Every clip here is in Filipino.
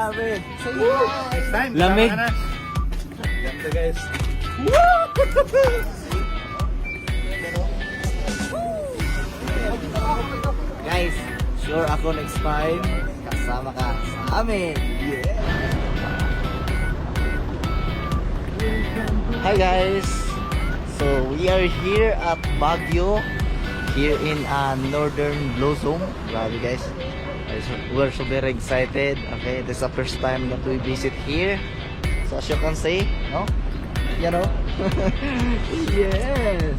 Grabe. Next time. Lamig. tama ka na. Ganda guys. Guys, sure ako next time kasama ka sa amin. Yeah. Hi guys. So we are here at Baguio, here in Northern Blossom. Grabe guys. We're so very excited. Okay, this is the first time that we visit here. So as you can see, no? You know? Yes.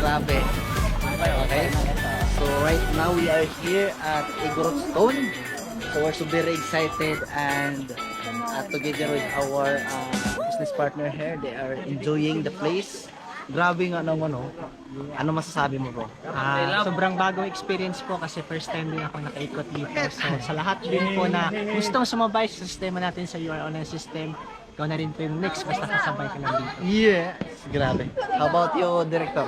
Grabe. Okay. So right now we are here at Igorot Stone. So we're so very excited and together with our business partner here, they are enjoying the place. Grabe nga naman, no? Ano masasabi mo, bro? Sobrang bagong experience po kasi first time din ako nakaikot dito. So sa lahat din po na gustong sumabay sa sistema natin sa UR Online System, ikaw na rin po yung next basta kasabay ka lang dito. Yes! Grabe. How about you, Director?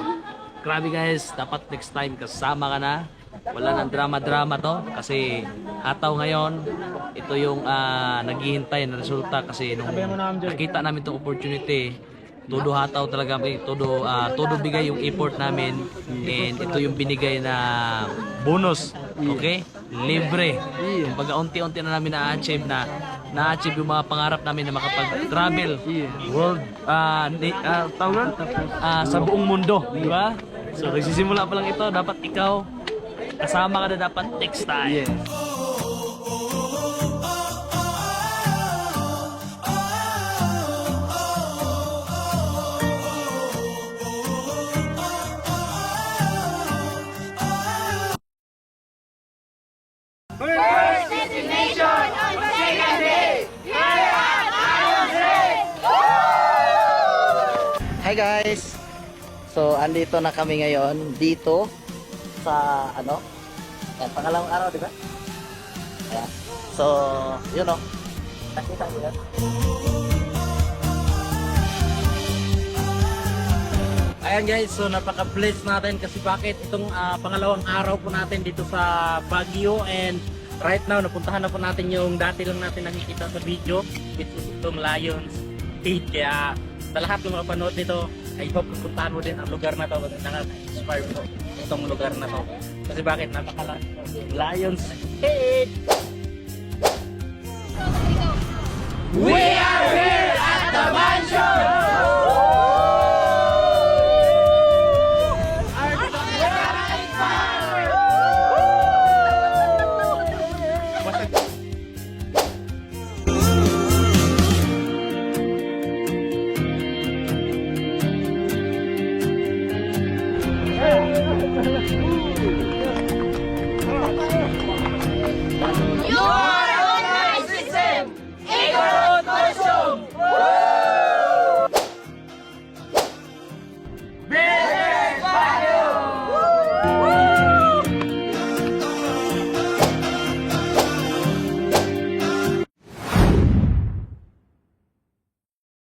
Grabe guys, dapat next time kasama ka na. Wala nang drama-drama to kasi hataw ngayon. Ito yung naghihintay na resulta kasi nung nakita namin itong opportunity, todo hataw talaga, todo bigay yung effort namin and ito yung binigay na bonus. Okay? Libre. Kumbaga unti-unti na namin na-achieve yung mga pangarap namin na makapag-travel world sa buong mundo, di ba? So nagsisimula pa lang ito, dapat ikaw kasama ka na dapat next time. Yes. First destination on second day. Here at Iron Race. Hi guys! So, andito na kami ngayon dito sa yan, pangalawang araw, di ba? Ayan. So, yun o. Nakita nyo yan? Ayan guys, so napaka-blessed natin kasi bakit itong pangalawang araw po natin dito sa Baguio and right now napuntahan na po natin yung dati lang natin nakikita sa video, which is itong Lions Gate. Kaya sa lahat ng mga panood nito, I hope pupuntahan mo din ang lugar na to kasi nakaka-inspire po itong lugar na to. Kasi bakit napaka Lions Gate!